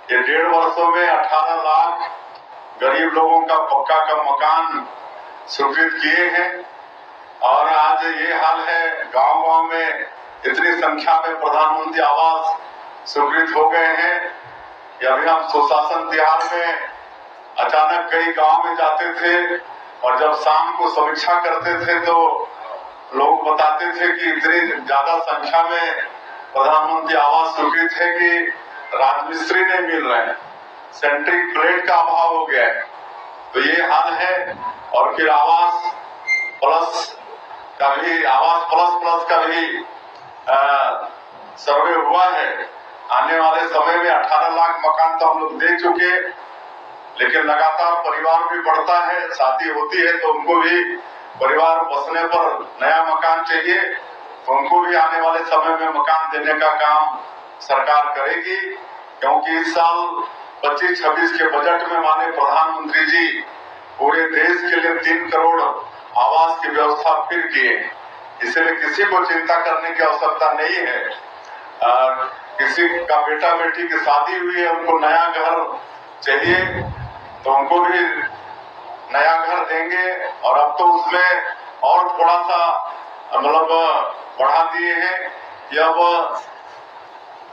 ये 1.5 वर्षों में 18 लाख गरीब लोगों का पक्का का मकान स्वीकृत किए हैं। और आज ये हाल है, गांव-गांव में इतनी संख्या में प्रधानमंत्री आवास स्वीकृत हो गए हैं कि अभी हम सुशासन त्योहार में अचानक कई गांव में जाते थे और जब शाम को समीक्षा करते थे तो लोग बताते थे कि इतनी ज्यादा संख्या में प्रधानमंत्री आवास स्वीकृत है कि राजमिस्त्री नहीं मिल रहे हैं, सेंट्रिक प्लेट का अभाव हो गया है। तो ये हाल है। और फिर आवास प्लस का भी सर्वे हुआ है। आने वाले समय में 18 लाख मकान तो हम लोग दे चुके, लेकिन लगातार परिवार भी बढ़ता है, शादी होती है तो उनको भी परिवार बसने पर नया मकान चाहिए, तो उनको भी आने वाले समय में मकान देने का काम सरकार करेगी। क्योंकि इस साल 25-26 के बजट में माननीय प्रधानमंत्री जी पूरे देश के लिए 3 करोड़ आवास की व्यवस्था फिर किए, इसलिए किसी को चिंता करने की आवश्यकता नहीं है। किसी का बेटा बेटी की शादी हुई है, उनको नया घर चाहिए तो उनको भी नया घर देंगे। और अब तो उसमें और थोड़ा सा मतलब बढ़ा दिए हैं कि अब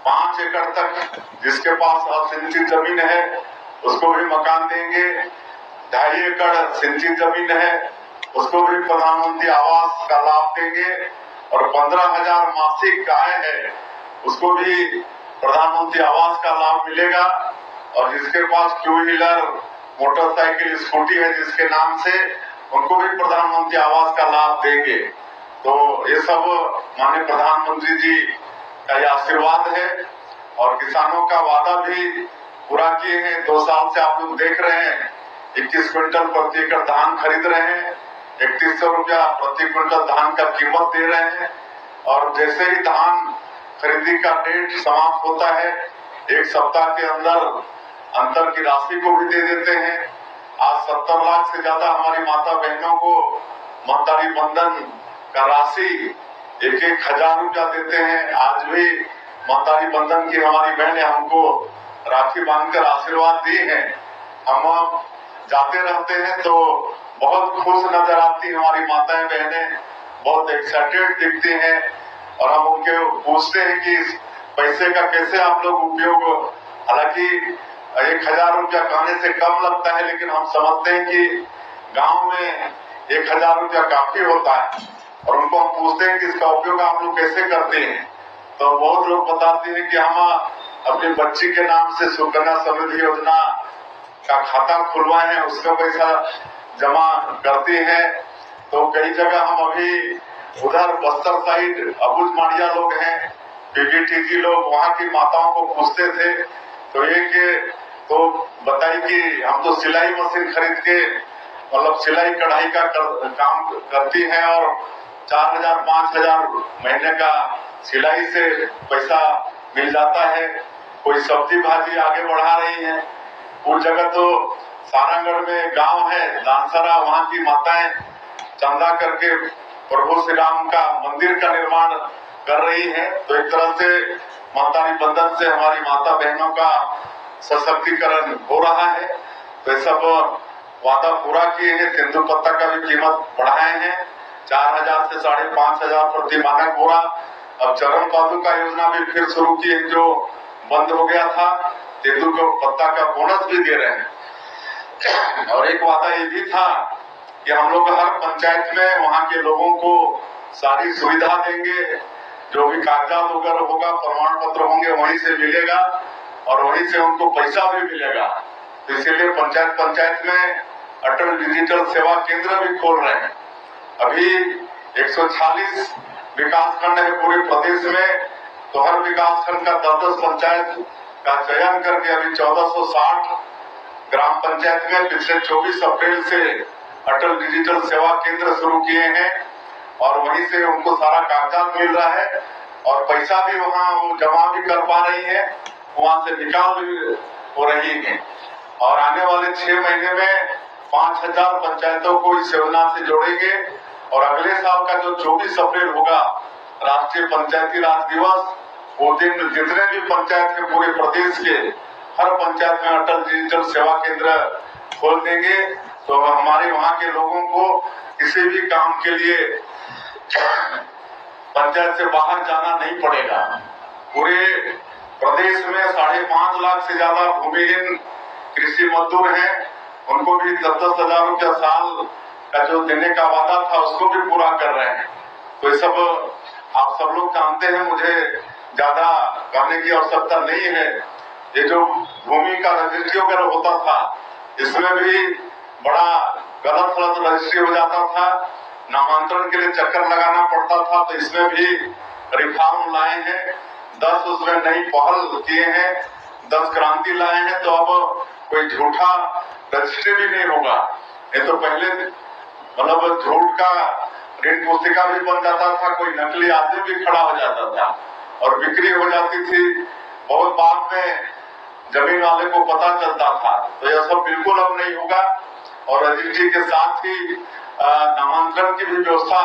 5 एकड़ तक जिसके पास असिंचित जमीन है उसको भी मकान देंगे, 2.5 एकड़ सिंचित जमीन है उसको भी प्रधानमंत्री आवास का लाभ देंगे, और 15,000 मासिक आय है उसको भी प्रधानमंत्री आवास का लाभ मिलेगा। और जिसके पास 2 व्हीलर मोटरसाइकिल स्कूटी है जिसके नाम से, उनको भी प्रधानमंत्री आवास का लाभ देंगे। तो ये सब माननीय प्रधानमंत्री जी का ये आशीर्वाद है। और किसानों का वादा भी पूरा किए हैं। 2 साल से आप लोग देख रहे हैं 21 क्विंटल प्रति एकड़ धान खरीद रहे हैं, 3100 रुपया प्रति क्विंटल धान का कीमत दे रहे हैं। और जैसे ही धान खरीदी का डेट समाप्त होता है, 1 सप्ताह के अंदर अंतर की राशि को भी दे देते हैं। आज 70 लाख से ज्यादा हमारी माता बहनों को महतारी बंधन का राशि 1,000 रुपया देते हैं। आज भी महतारी बंधन की हमारी बहनें हमको राखी बांधकर आशीर्वाद दी है। हम जाते रहते हैं तो बहुत खुश नजर आती हमारी माताएं बहनें, बहुत एक्साइटेड दिखती हैं। और हम उनके पूछते हैं कि इस पैसे का कैसे आप लोग उपयोग, हालांकि 1,000 रुपया कहने से कम लगता है, लेकिन हम समझते हैं कि गांव में 1,000 रुपया काफी होता है। और उनको हम पूछते हैं कि इसका उपयोग आप लोग कैसे करते हैं, तो बहुत लोग बताते हैं कि हम अपनी बच्ची के नाम से सुकन्या समृद्धि योजना का खाता खुलवाए हैं, उसका पैसा जमा करती हैं। तो कई जगह हम अभी उधर बस्तर साइड अबुझ माड़िया लोग हैं, पीबीटीजी लोग, वहाँ की माताओं को पूछते थे तो ये कि तो बताई कि हम तो सिलाई मशीन खरीद के मतलब सिलाई कढ़ाई का काम करती हैं और 4,000-5,000 महीने का सिलाई से पैसा मिल जाता है। कोई सब्जी भाजी आगे बढ़ा रही है। उस जगह तो सारंगढ़ में गांव है दानसरा, वहाँ की माताएं चंदा करके प्रभु श्री राम का मंदिर का निर्माण कर रही है। तो एक तरह से महतारी बंधन से हमारी माता बहनों का सशक्तिकरण हो रहा है। तो ये सब वादा पूरा किए हैं। तेंदुपत्ता का भी कीमत बढ़ाए हैं, 4,000 से 5,500 प्रति मानक बोरा। अब चरण पादुका योजना भी फिर शुरू की है जो बंद हो गया था। तेंदुपत्ता का बोनस भी दे रहे हैं। और एक वादा ये भी था कि हम लोग हर पंचायत में वहाँ के लोगों को सारी सुविधा देंगे, जो भी कागजात वगैरह होगा, प्रमाण पत्र होंगे, वहीं से मिलेगा और वहीं से उनको पैसा भी मिलेगा। तो इसीलिए पंचायत में अटल डिजिटल सेवा केंद्र भी खोल रहे हैं। अभी 140 विकास खंड है पूरे प्रदेश में, तो हर विकास खंड का 10-10 पंचायत का चयन करके अभी 1460 ग्राम पंचायत में पिछले 24 अप्रैल से अटल डिजिटल सेवा केंद्र शुरू किए हैं। और वहीं से उनको सारा कागजात मिल रहा है और पैसा भी वहाँ वो जमा भी कर पा रही है, वहाँ से निकाल भी हो रही है। और आने वाले 6 महीने में 5,000 पंचायतों को इस योजना से जोड़ेंगे। और अगले साल का जो 24 अप्रैल होगा राष्ट्रीय पंचायती राज दिवस, वो दिन जितने भी पंचायत के पूरे प्रदेश के हर पंचायत में अटल डिजिटल सेवा केंद्र खोल देंगे, तो हमारे वहाँ के लोगों को किसी भी काम के लिए पंचायत से बाहर जाना नहीं पड़ेगा। पूरे प्रदेश में 5.5 लाख से ज्यादा भूमिहीन कृषि मजदूर हैं, उनको भी 10-10 हजार रुपया साल का जो देने का वादा था उसको भी पूरा कर रहे हैं। तो ये सब आप सब लोग जानते हैं, मुझे ज्यादा कहने की आवश्यकता नहीं है। ये जो भूमि का रजिस्ट्री वगैरह होता था, इसमें भी बड़ा गलत रजिस्ट्री हो जाता था, नामांतरण के लिए चक्कर लगाना पड़ता था। तो इसमें भी रिफॉर्म लाए हैं, 10 उसमें नई पहल किए हैं, 10 क्रांति लाए हैं। तो अब कोई झूठा रजिस्ट्री भी नहीं होगा। ये तो पहले मतलब झूठ का ऋण पुस्तिका भी बन जाता था, कोई नकली आदमी भी खड़ा हो जाता था और बिक्री हो जाती थी। बहुत बाद में जमीन वाले को पता चलता था। तो यह सब बिल्कुल अब नहीं होगा और रजिस्ट्री के साथ ही नामांतरण की भी व्यवस्था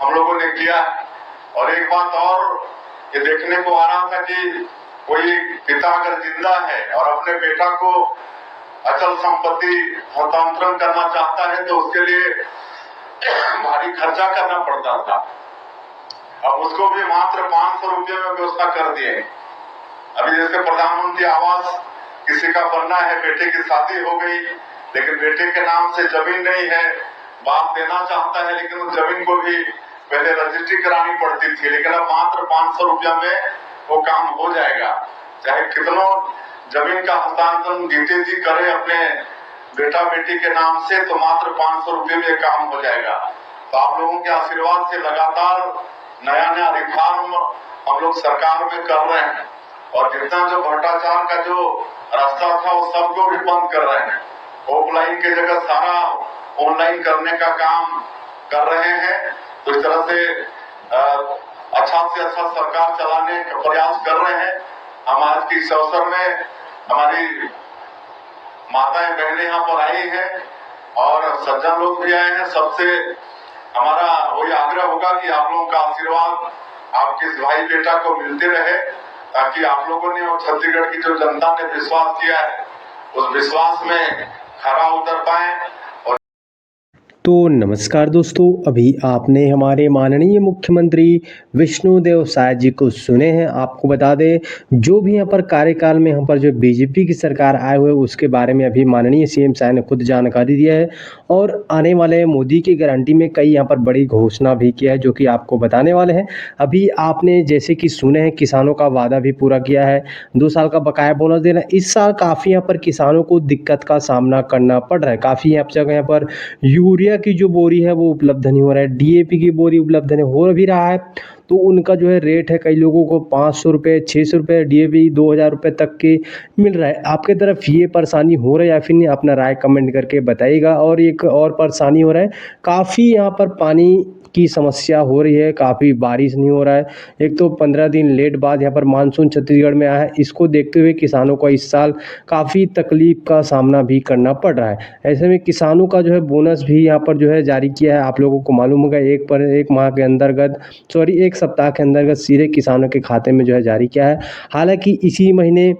हम लोगों ने किया है। और एक बात और ये देखने को आ रहा था कि कोई पिता अगर जिंदा है और अपने बेटा को अचल संपत्ति हस्तांतरण करना चाहता है तो उसके लिए भारी खर्चा करना पड़ता था। अब उसको भी मात्र 500 रुपये में व्यवस्था कर दिए। अभी जैसे प्रधानमंत्री आवास किसी का बनना है, बेटे की शादी हो गई लेकिन बेटे के नाम से जमीन नहीं है, बाप देना चाहता है लेकिन उस जमीन को भी पहले रजिस्ट्री करानी पड़ती थी, लेकिन अब मात्र 500 रुपया में वो काम हो जाएगा। चाहे कितनों जमीन का हस्तांतरण जीते जी करे अपने बेटा बेटी के नाम से, तो मात्र 500 रुपये में काम हो जाएगा। तो आप लोगों के आशीर्वाद से लगातार नया नया रिफॉर्म हम लोग सरकार में कर रहे हैं और जितना जो भ्रष्टाचार का जो रास्ता था वो सबको भी बंद कर रहे हैं। ऑफलाइन की जगह सारा ऑनलाइन करने का काम कर रहे हैं। तो इस तरह से अच्छा से अच्छा सरकार चलाने का प्रयास कर रहे हैं। हम आज की इस अवसर में हमारी माताएं बहनें यहाँ पर आई हैं और सज्जन लोग भी आए हैं। सबसे हमारा वही आग्रह होगा कि आप लोगों का आशीर्वाद आपके इस भाई बेटा को मिलते रहे, ताकि आप लोगों ने और छत्तीसगढ़ की जो जनता ने विश्वास किया है उस विश्वास में खरा उतर पाए। तो नमस्कार दोस्तों, अभी आपने हमारे माननीय मुख्यमंत्री विष्णुदेव साय जी को सुने हैं। आपको बता दें, जो भी यहाँ पर कार्यकाल में यहाँ पर जो बीजेपी की सरकार आए हुए उसके बारे में अभी माननीय सीएम साय ने खुद जानकारी दिया है और आने वाले मोदी की गारंटी में कई यहाँ पर बड़ी घोषणा भी किया है, जो कि आपको बताने वाले हैं। अभी आपने जैसे कि सुने हैं, किसानों का वादा भी पूरा किया है, 2 साल का बकाया बोनस देना। इस साल काफ़ी यहाँ पर किसानों को दिक्कत का सामना करना पड़ रहा है। काफ़ी जगह यहाँ पर यूरिया की जो बोरी है वो उपलब्ध नहीं हो रहा है, डीएपी की बोरी उपलब्ध नहीं हो भी रहा है, तो उनका जो है रेट है कई लोगों को 500 रुपये 600 रुपये, डीएपी 2000 रुपये तक के मिल रहा है। आपके तरफ ये परेशानी हो रहा है या फिर नहीं, अपना राय कमेंट करके बताइएगा। और एक और परेशानी हो रहा है, काफ़ी यहाँ पर पानी की समस्या हो रही है, काफ़ी बारिश नहीं हो रहा है। एक तो 15 दिन लेट बाद यहाँ पर मानसून छत्तीसगढ़ में आया है, इसको देखते हुए किसानों को इस साल काफ़ी तकलीफ का सामना भी करना पड़ रहा है। ऐसे में किसानों का जो है बोनस भी यहाँ पर जो है जारी किया है। आप लोगों को मालूम होगा, एक माह के अंतर्गत एक सप्ताह के अंतर्गत सीधे किसानों के खाते में जो है जारी किया है। हालांकि इसी महीने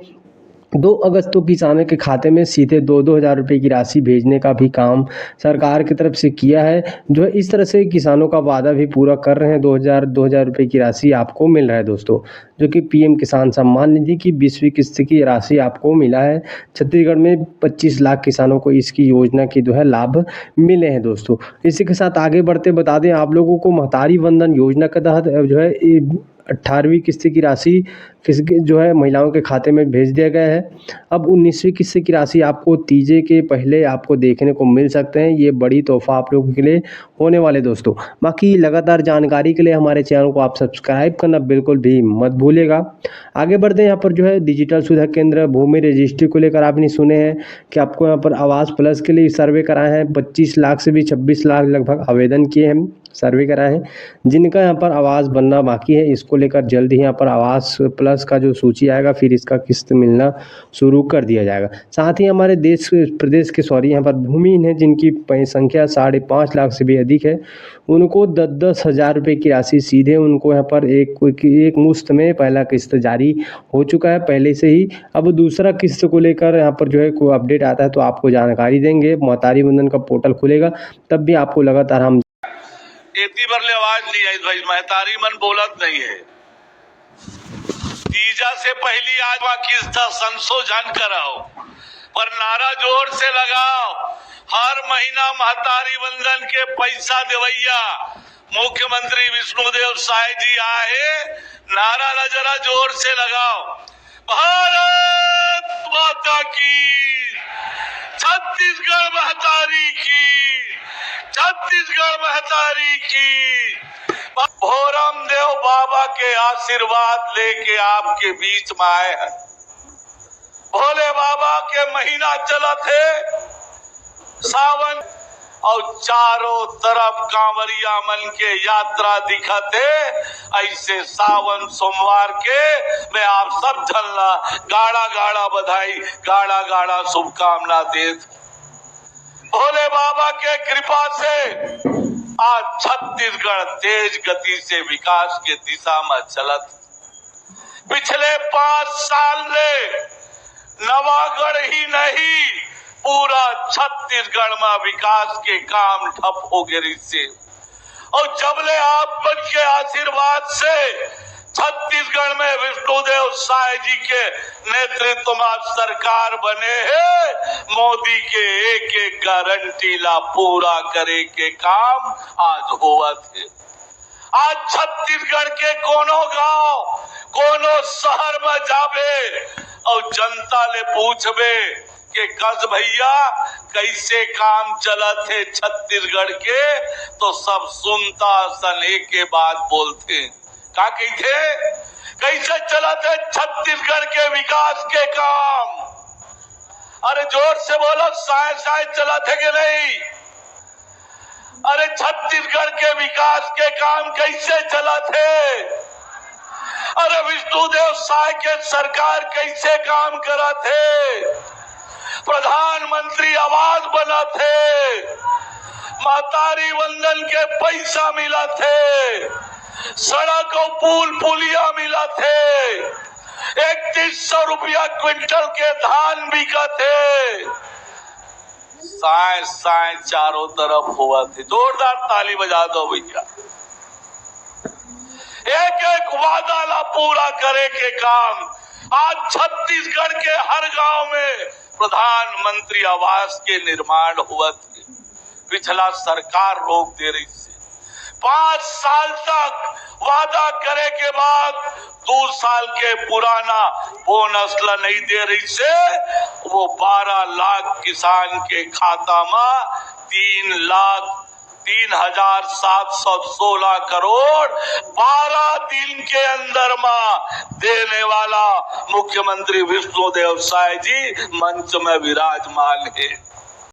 2 अगस्त को किसानों के खाते में सीधे 2-2 हज़ार रुपये की राशि भेजने का भी काम सरकार की तरफ से किया है। जो है इस तरह से किसानों का वादा भी पूरा कर रहे हैं। 2,000 रुपये की राशि आपको मिल रहा है दोस्तों, जो कि पीएम किसान सम्मान निधि की 20वीं किस्त की राशि आपको मिला है। छत्तीसगढ़ में 25 लाख किसानों को इसकी योजना की जो है लाभ मिले हैं दोस्तों। इसी के साथ आगे बढ़ते बता दें आप लोगों को, महतारी वंदन योजना के तहत जो है 18वीं किस्त की राशि जो है महिलाओं के खाते में भेज दिया गया है। अब 19वीं किस्त की राशि आपको तीजे के पहले आपको देखने को मिल सकते हैं। ये बड़ी तोहफा आप लोगों के लिए होने वाले दोस्तों। बाकी लगातार जानकारी के लिए हमारे चैनल को आप सब्सक्राइब करना बिल्कुल भी मत भूलिएगा। आगे बढ़ते हैं, यहाँ पर जो है डिजिटल सुविधा केंद्र भूमि रजिस्ट्री को लेकर आपने सुने हैं कि आपको यहाँ पर आवास प्लस के लिए सर्वे कराए हैं। 25 लाख से भी 26 लाख लगभग आवेदन किए हैं। सर्वे कराए हैं, जिनका यहाँ पर आवास बनना बाकी है। इसको लेकर जल्द ही यहाँ पर आवास प्लस का जो सूची आएगा फिर इसका किस्त मिलना शुरू कर दिया जाएगा। साथ ही हमारे प्रदेश के यहाँ पर भूमिहीन है जिनकी संख्या 5.5 लाख से भी अधिक है, उनको 10-10 हज़ार रुपये की राशि सीधे उनको यहाँ पर एक मुश्त में पहला किस्त जारी हो चुका है पहले से ही। अब दूसरा किस्त को लेकर यहाँ पर जो है कोई अपडेट आता है तो आपको जानकारी देंगे। महतारी वंदन का पोर्टल खुलेगा तब भी आपको लगातार हम एती बरले आवाज नहीं आई भाई, महतारी मन बोलत नहीं है। तीजा से पहली आज किस्त संशोधन कराओ, पर नारा जोर से लगाओ। हर महीना महतारी वंदन के पैसा देवैया मुख्यमंत्री विष्णुदेव साय जी आए, नारा जरा जोर से लगाओ। भारत माता की, छत्तीसगढ़ महतारी की, छत्तीसगढ़ महतारी की। भोरम देव बाबा के आशीर्वाद लेके आपके बीच में आए हैं। भोले बाबा के महीना चला थे सावन, और चारों तरफ कांवरिया मन के यात्रा दिखते। ऐसे सावन सोमवार के मैं आप सब झलना गाड़ा गाड़ा बधाई, गाड़ा गाड़ा शुभकामना देत। भोले बाबा के कृपा से आज छत्तीसगढ़ तेज गति से विकास के दिशा में चलत। पिछले 5 साल में नवागढ़ ही नहीं पूरा छत्तीसगढ़ में विकास के काम ठप हो गए से, और जबले आप के आशीर्वाद से छत्तीसगढ़ में विष्णुदेव साय जी के नेतृत्व में सरकार बने हैं, मोदी के एक गारंटी ला पूरा करे के काम आज हुआ थे। आज छत्तीसगढ़ के कोनो गांव कोनो शहर में जाबे और जनता ले पूछबे कि कस भैया कैसे काम चलत है छत्तीसगढ़ के, तो सब सुनता सन एक के बाद बोलते का कहते कैसे चलत है छत्तीसगढ़ के विकास के काम। अरे जोर से बोलो, साय साय चलत है कि नहीं? अरे छत्तीसगढ़ के विकास के काम कैसे चलत है? अरे विष्णुदेव साय के सरकार कैसे काम करत है? प्रधानमंत्री आवास बना थे, महतारी वंदन के पैसा मिला थे, सड़क और पुल पुलिया मिला थे, 3100 रुपया क्विंटल के धान बिका थे। साय साय चारों तरफ हुआ थे। जोरदार ताली बजा दो भैया। एक एक वादा ला पूरा करे के काम आज छत्तीसगढ़ के हर गांव में प्रधानमंत्री आवास के निर्माण हुआ थे। पिछला सरकार रोक दे रही थी। 5 साल तक वादा करे के बाद 2 साल के पुराना बोनस ला नहीं दे रही से, वो 12 लाख किसान के खाता में 3,0716 करोड़ 12 दिन के अंदर में देने वाला मुख्यमंत्री विष्णुदेव साय जी मंच में विराजमान है।